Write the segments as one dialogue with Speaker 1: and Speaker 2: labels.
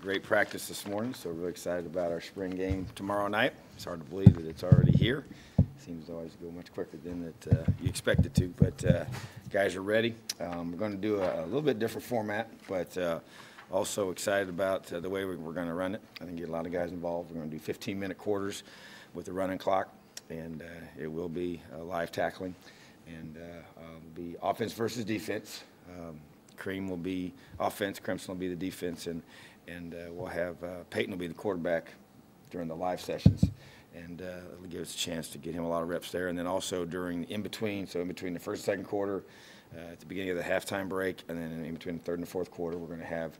Speaker 1: great practice this morning, so we're really excited about our spring game tomorrow night. It's hard to believe that it's already here. Seems to always go much quicker than that you expect it to, but guys are ready. We're going to do a little bit different format, but also excited about the way we're going to run it. I think get a lot of guys involved. We're going to do 15-minute quarters with the running clock, and it will be live tackling, and be offense versus defense. Cream will be offense, Crimson will be the defense, and we'll have Peyton will be the quarterback during the live sessions, and it'll give us a chance to get him a lot of reps there. And then also during in between the first and second quarter, at the beginning of the halftime break, and then in between the third and the fourth quarter, we're going to have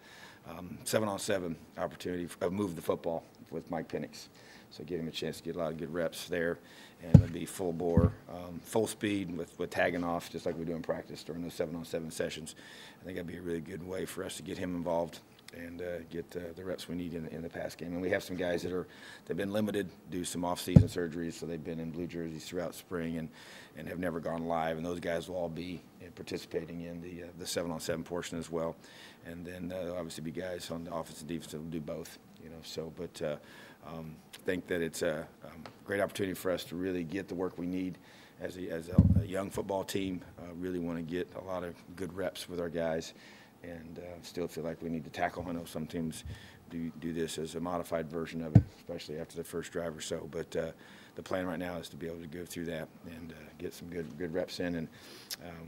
Speaker 1: 7-on-7 opportunity of move the football with Mike Penix. So give him a chance to get a lot of good reps there, and it'll be full bore, full speed with tagging off, just like we do in practice during those 7-on-7 sessions. I think that'd be a really good way for us to get him involved and get the reps we need in the pass game. And we have some guys they've been limited, do some off-season surgeries, so they've been in blue jerseys throughout spring and have never gone live. And those guys will all be participating in the 7-on-7 portion as well. And then there'll obviously be guys on the offense and defense that will do both. Think that it's a great opportunity for us to really get the work we need as a young football team. Really want to get a lot of good reps with our guys, and still feel like we need to tackle. I know some teams do this as a modified version of it, especially after the first drive or so. But the plan right now is to be able to go through that and get some good reps in. And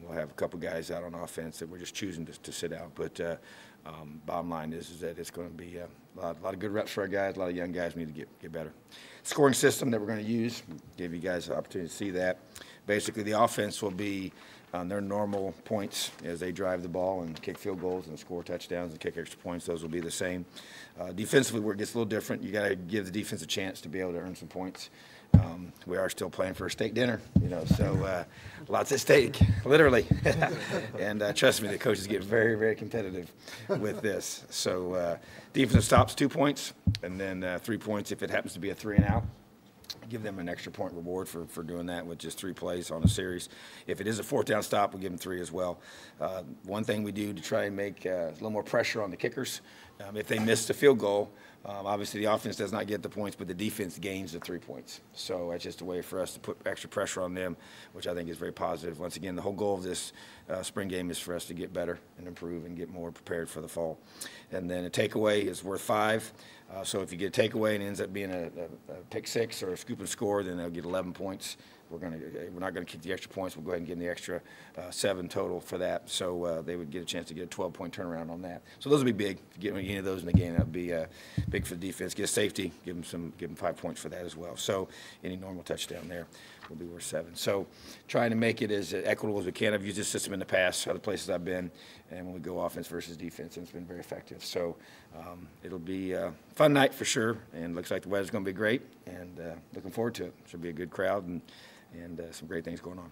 Speaker 1: we'll have a couple guys out on offense that we're just choosing to sit out. But bottom line is that it's going to be a lot of good reps for our guys. A lot of young guys need to get better. Scoring system that we're going to use, give you guys the opportunity to see that. Basically, the offense will be on their normal points as they drive the ball and kick field goals and score touchdowns and kick extra points. Those will be the same. Defensively, where it gets a little different, you got to give the defense a chance to be able to earn some points. We are still playing for a steak dinner, so lots at stake, literally. And trust me, the coaches get very, very competitive with this. So defensive stops 2 points, and then 3 points if it happens to be a 3-and-out. Give them an extra point reward for doing that with just 3 plays on a series. If it is a 4th down stop, we'll give them 3 as well. One thing we do to try and make a little more pressure on the kickers, if they miss the field goal, obviously the offense does not get the points, but the defense gains the 3 points. So that's just a way for us to put extra pressure on them, which I think is very positive. Once again, the whole goal of this spring game is for us to get better and improve and get more prepared for the fall. And then a takeaway is worth 5. So if you get a takeaway and it ends up being a pick 6 or a scoop and score, then they'll get 11 points. We're not going to kick the extra points. We'll go ahead and give them the extra 7 total for that. So they would get a chance to get a 12-point turnaround on that. So those would be big. If you get any of those in the game, that would be big for the defense. Get a safety, give them 5 points for that as well. So any normal touchdown there will be worth 7. So trying to make it as equitable as we can. I've used this system in the past, other places I've been, and when we go offense versus defense, and it's been very effective. So it'll be a fun night for sure, and looks like the weather's going to be great, and looking forward to it. Should be a good crowd and some great things going on.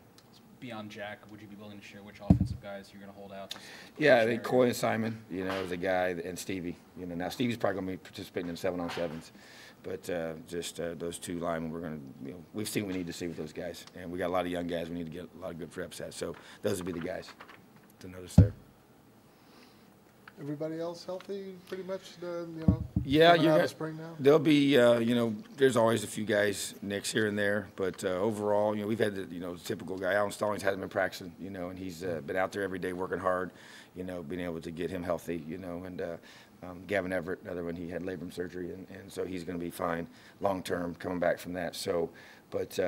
Speaker 2: Beyond Jack, would you be willing to share which offensive guys you're going to hold out?
Speaker 1: Yeah, I think Coy and Simon, is a guy, and Stevie. Now Stevie's probably going to be participating in 7-on-7s, but just those 2 linemen, we're going to, we've seen what we need to see with those guys, and we got a lot of young guys we need to get a lot of good reps at. So those would be the guys to notice there.
Speaker 3: Everybody else healthy, pretty much.
Speaker 1: Yeah,
Speaker 3: coming out of spring now.
Speaker 1: There'll be, there's always a few guys nicks here and there, but overall, we've had the typical guy. Alan Stallings hasn't been practicing, and he's been out there every day working hard, being able to get him healthy, and Gavin Everett, another one, he had labrum surgery, and so he's going to be fine long term coming back from that. So. But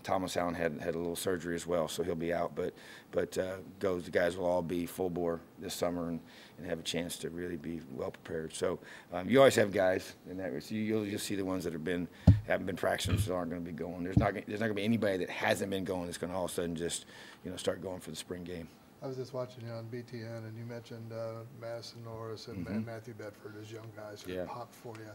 Speaker 1: Thomas Allen had a little surgery as well, so he'll be out. But the guys will all be full bore this summer and have a chance to really be well prepared. So you always have guys in that. So you'll just see the ones that haven't been practicing, so aren't going to be going. There's not going to be anybody that hasn't been going that's going to all of a sudden just start going for the spring game.
Speaker 3: I was just watching you on BTN, and you mentioned Madison Norris and Matthew Bedford as young guys who popped for you.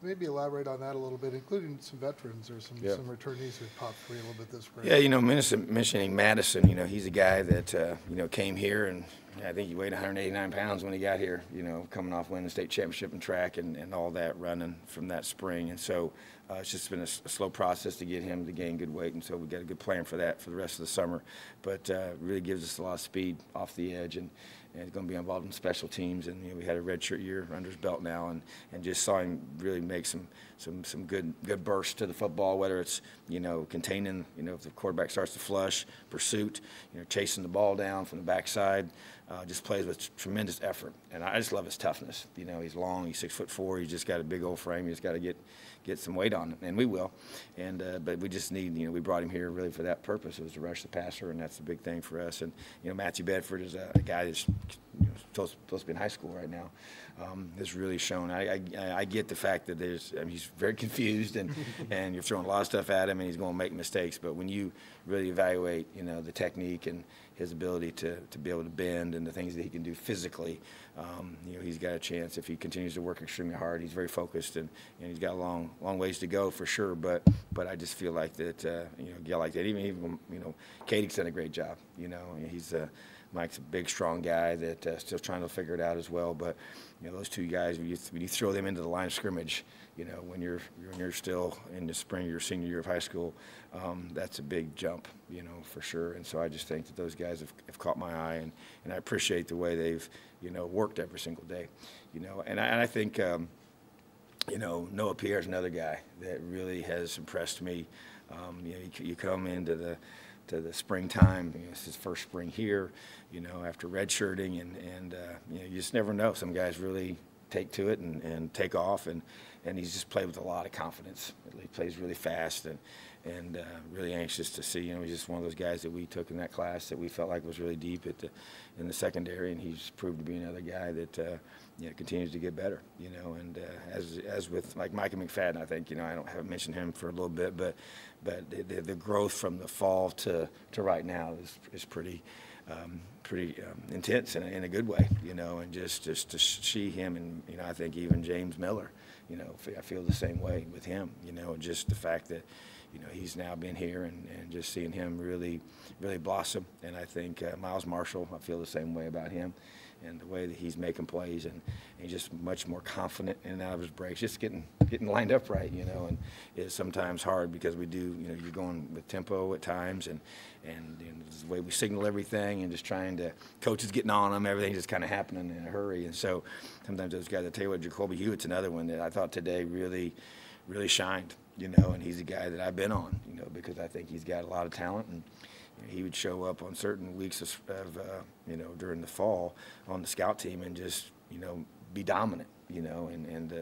Speaker 3: Maybe elaborate on that a little bit, including some veterans or some returnees who popped for you a little bit this spring.
Speaker 1: Yeah, mentioning Madison, he's a guy that, came here, and I think he weighed 189 pounds when he got here, coming off winning the state championship in track and all that running from that spring. And so it's just been a slow process to get him to gain good weight, and so we got a good plan for that for the rest of the summer. But really gives us a lot of speed off the edge, and and he's going to be involved in special teams. And we had a redshirt year under his belt now, and just saw him really make some good bursts to the football. Whether it's containing, if the quarterback starts to flush, pursuit, chasing the ball down from the backside, just plays with tremendous effort. And I just love his toughness. He's long, he's 6'4", he's just got a big old frame. He's got to get some weight on it, and we will. And but we just need, we brought him here really for that purpose. It was to rush the passer, and that's the big thing for us. And Matthew Bedford is a guy that's supposed to be in high school right now. Has really shown. I get the fact that he's very confused, and and you're throwing a lot of stuff at him, and he's going to make mistakes. But when you really evaluate, the technique and his ability to be able to bend and the things that he can do physically, he's got a chance if he continues to work extremely hard. He's very focused, and he's got a long ways to go for sure. But I just feel like that, a guy like that, even Katie's done a great job. Mike's a big, strong guy that still trying to figure it out as well. But those two guys, when you throw them into the line of scrimmage, when you're still in the spring of your senior year of high school, that's a big jump, for sure. And so I just think that those guys have caught my eye, and I appreciate the way they've worked every single day, And I think Noah Pierre is another guy that really has impressed me. You come into the springtime. It's his first spring here, after redshirting, and you just never know. Some guys really take to it and take off, and he's just played with a lot of confidence. He plays really fast and really anxious to see. He's just one of those guys that we took in that class that we felt like was really deep in the secondary, and he's proved to be another guy that continues to get better. And as with like Micah McFadden, I think I haven't mentioned him for a little bit, but the growth from the fall to right now is pretty intense in a good way, and just to see him, and I think even James Miller, I feel the same way with him, just the fact that he's now been here, and just seeing him really blossom. And I think Miles Marshall, I feel the same way about him, and the way that he's making plays, and he's just much more confident in and out of his breaks, just getting lined up right, and it's sometimes hard because we do, you're going with tempo at times, and the way we signal everything, and just trying to, coaches getting on them, everything's just kind of happening in a hurry. And so sometimes those guys, I tell you what, Jacoby Hewitt's another one that I thought today really shined, and he's a guy that I've been on, because I think he's got a lot of talent, and he would show up on certain weeks of during the fall on the scout team and just, be dominant,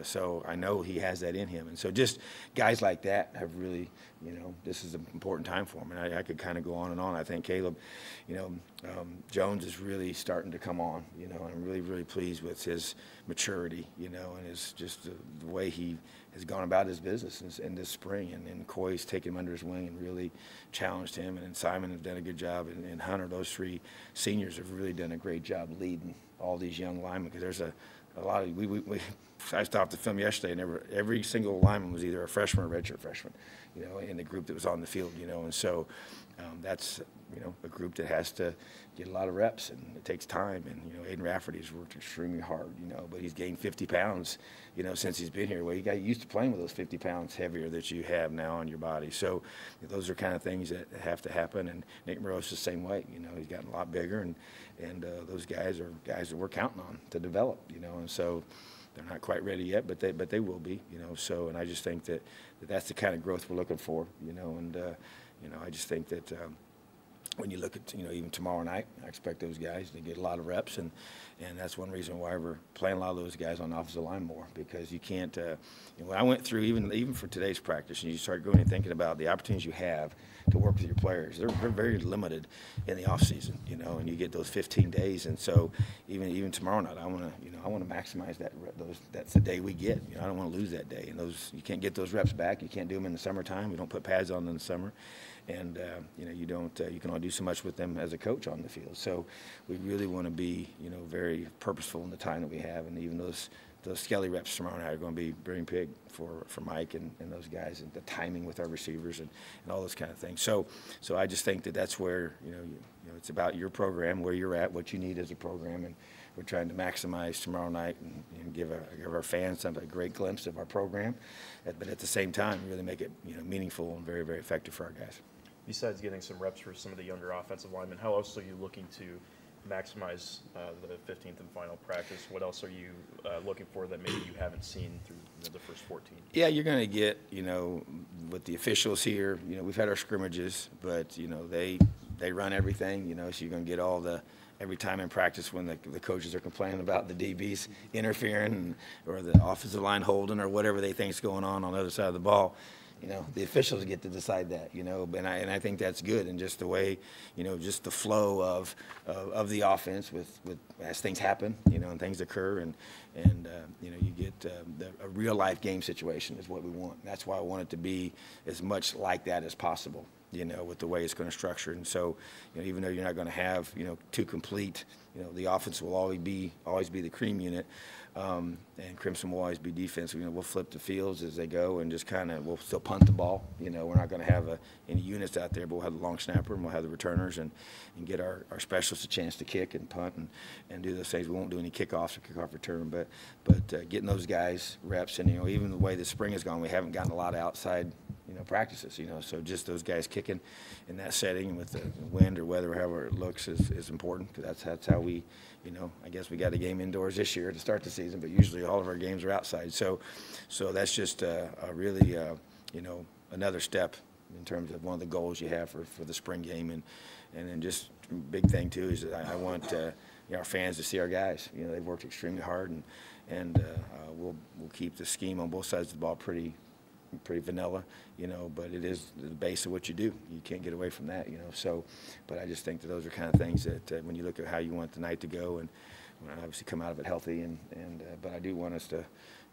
Speaker 1: so I know he has that in him. And so just guys like that have really, this is an important time for him. And I could kind of go on and on. I think Caleb, Jones is really starting to come on, and I'm really pleased with his maturity, and his just the way he has gone about his business in this spring. And Coy's taken him under his wing and really challenged him. And then Simon has done a good job. And Hunter, those three seniors have really done a great job leading all these young linemen, because there's a lot of I stopped the film yesterday, and every single lineman was either a freshman or redshirt freshman, in the group that was on the field, and so that's a group that has to get a lot of reps, and it takes time. And Aiden Rafferty's worked extremely hard, but he's gained 50 pounds, since he's been here. Well, you got used to playing with those 50 pounds heavier that you have now on your body. So those are kind of things that have to happen. And Nate Morose the same way. He's gotten a lot bigger, and those guys are guys that we're counting on to develop. And so they're not quite ready yet, but they will be. So, and I just think that's the kind of growth we're looking for. And I just think that. When you look at, even tomorrow night, I expect those guys to get a lot of reps, and that's one reason why we're playing a lot of those guys on the offensive line more, because you can't, when I went through, even for today's practice, and you start going and thinking about the opportunities you have to work with your players, they're very limited in the off season, and you get those 15 days. And so even tomorrow night, I want to maximize that. That's the day we get. I don't want to lose that day. And you can't get those reps back. You can't do them in the summertime. We don't put pads on in the summer. And you can only do so much with them as a coach on the field. So we really want to be very purposeful in the time that we have. And even those Skelly reps tomorrow night are going to be very big for Mike and those guys, and the timing with our receivers and all those kind of things. So I just think that's where it's about your program, where you're at, what you need as a program, and we're trying to maximize tomorrow night and give our fans a great glimpse of our program, but at the same time really make it meaningful and very, very effective for our guys.
Speaker 4: Besides getting some reps for some of the younger offensive linemen, how else are you looking to maximize the 15th and final practice? What else are you looking for that maybe you haven't seen through the first 14?
Speaker 1: Yeah, you're going to get, with the officials here, we've had our scrimmages, but, they run everything, so you're going to get every time in practice when the coaches are complaining about the DBs interfering or the offensive line holding or whatever they think is going on the other side of the ball. The officials get to decide that, and I think that's good. And just the way, just the flow of the offense with as things happen, and things occur, and you get a real life game situation is what we want. That's why I want it to be as much like that as possible, with the way it's going to structure. And so, even though you're not going to have, two complete, the offense will always be the cream unit. And Crimson will always be defense. We'll flip the fields as they go and just we'll still punt the ball. We're not going to have any units out there, but we'll have the long snapper and we'll have the returners and get our specialists a chance to kick and punt and do those things. We won't do any kickoffs or kickoff return, but getting those guys reps and, even the way the spring has gone, we haven't gotten a lot of outside practices, so just those guys kicking in that setting with the wind or weather, however it looks, is important, because that's how we, I guess we got a game indoors this year to start the season, but usually all of our games are outside. So that's just a really, another step in terms of one of the goals you have for the spring game. And then just big thing too is I want our fans to see our guys. They've worked extremely hard, and we'll keep the scheme on both sides of the ball pretty vanilla, but it is the base of what you do. You can't get away from that, So, but I just think that those are kind of things that when you look at how you want the night to go, and obviously come out of it healthy, but I do want us to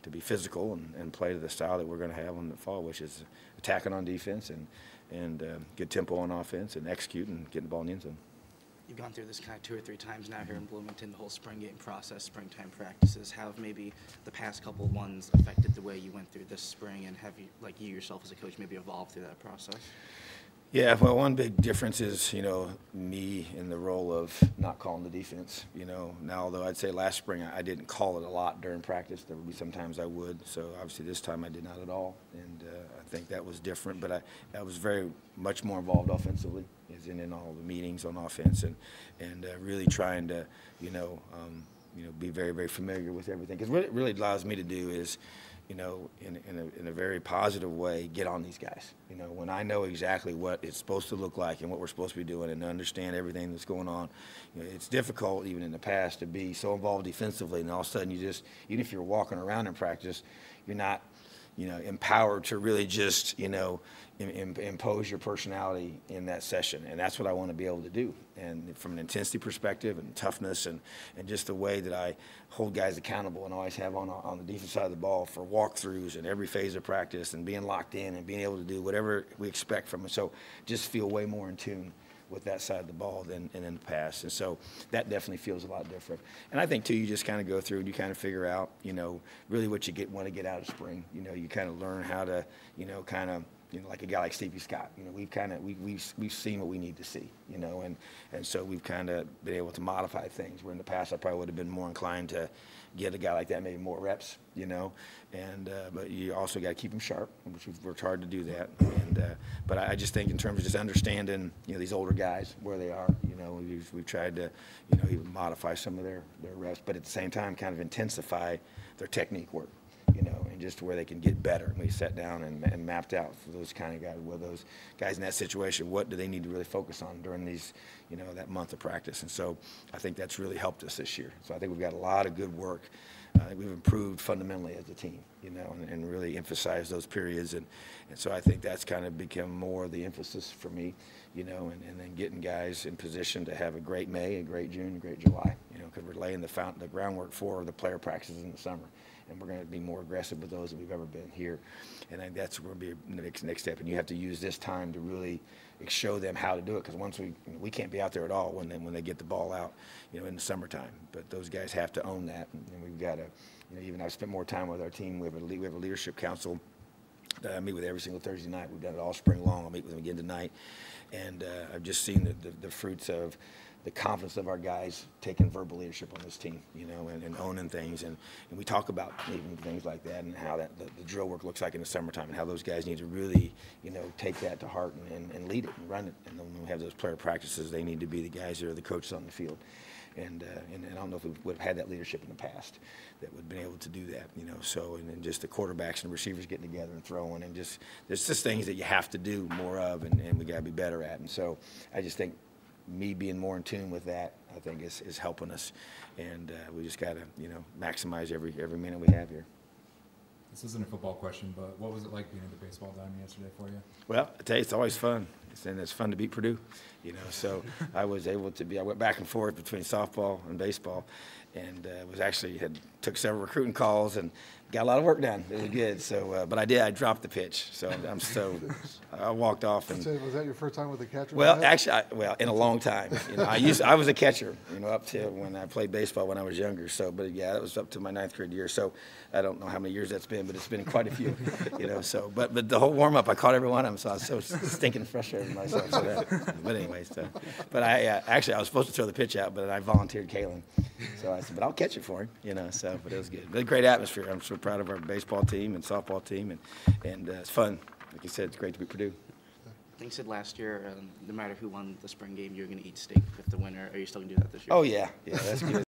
Speaker 1: be physical and play to the style that we're going to have in the fall, which is attacking on defense and good tempo on offense and execute and getting the ball in the end zone.
Speaker 5: You've gone through this kind of 2 or 3 times now here in Bloomington, the whole spring game process, springtime practices. How have maybe the past couple ones affected the way you went through this spring, and have you, like you yourself as a coach, maybe evolved through that process?
Speaker 1: Yeah, well, one big difference is, me in the role of not calling the defense. Now, although I'd say last spring I didn't call it a lot during practice, there would be sometimes I would. So obviously this time I did not at all, and I think that was different. But I was very much more involved offensively, as in all the meetings on offense, and really trying to, be very, very familiar with everything. Because what it really allows me to do is, in a very positive way, get on these guys. When I know exactly what it's supposed to look like and what we're supposed to be doing and understand everything that's going on, it's difficult even in the past to be so involved defensively, and all of a sudden you just, even if you're walking around in practice, you're not, empowered to really just, impose your personality in that session. And that's what I want to be able to do. And from an intensity perspective and toughness and just the way that I hold guys accountable and always have on the defense side of the ball for walkthroughs and every phase of practice and being locked in and being able to do whatever we expect from it. So just feel way more in tune with that side of the ball than in the past. And so that definitely feels a lot different. And I think, too, you just kind of go through and you kind of figure out, really what you want to get out of spring. You kind of learn how to, like a guy like Stevie Scott, we've seen what we need to see, and so we've kind of been able to modify things, where in the past I probably would have been more inclined to get a guy like that maybe more reps, but you also got to keep him sharp, which we've worked hard to do that. But I just think in terms of just understanding, these older guys, where they are, we've tried to, even modify some of their reps, but at the same time kind of intensify their technique work. And just where they can get better. And we sat down and mapped out for those kind of guys, well, those guys in that situation, what do they need to really focus on during these, that month of practice. And so I think that's really helped us this year. So I think we've got a lot of good work. We've improved fundamentally as a team, and really emphasized those periods. And so I think that's kind of become more the emphasis for me, and then getting guys in position to have a great May, a great June, a great July, because we're laying the groundwork for the player practices in the summer. And we're going to be more aggressive with those than we've ever been here. And I think that's going to be the next step. And you have to use this time to really show them how to do it, because once we can't be out there at all when they get the ball out, in the summertime. But those guys have to own that, and we've got to, even I've spent more time with our team. We have a leadership council that I meet with every single Thursday night. We've done it all spring long. I'll meet with them again tonight, and I've just seen the fruits of the confidence of our guys taking verbal leadership on this team, and owning things. And we talk about even things like that and how that the drill work looks like in the summertime, and how those guys need to really, take that to heart and lead it and run it. And then when we have those player practices, they need to be the guys that are the coaches on the field. and I don't know if we would have had that leadership in the past that would have been able to do that, you know. So, and then just the quarterbacks and the receivers getting together and throwing, and just there's just things that you have to do more of, and we got to be better at. And so I just think me being more in tune with that, I think is helping us, and we just got to, you know, maximize every minute we have here.
Speaker 6: This isn't a football question, but what was it like being at the baseball diamond yesterday for you?
Speaker 1: Well, I tell you, it's always fun. It's fun to beat Purdue, you know. So I was able to I went back and forth between softball and baseball, and took several recruiting calls and got a lot of work done. It was good. So, but I dropped the pitch. So I walked off. And
Speaker 3: was that your first time with a catcher?
Speaker 1: Well, actually, in a long time. You know, I was a catcher, you know, up to when I played baseball when I was younger. So, but yeah, that was up to my 9th grade year. So I don't know how many years that's been, but it's been quite a few, you know. So, but the whole warm up, I caught every one of them. So I was so stinking frustrated with myself. So but anyway, but I was supposed to throw the pitch out, but I volunteered Kalen. So I said, but I'll catch it for him, you know. So, but it was good. But a great atmosphere. I'm so proud of our baseball team and softball team, and it's fun. Like you said, it's great to be Purdue.
Speaker 5: I think you said last year, no matter who won the spring game, you were going to eat steak with the winner. Are you still going to do that this year?
Speaker 1: Oh yeah, that's good.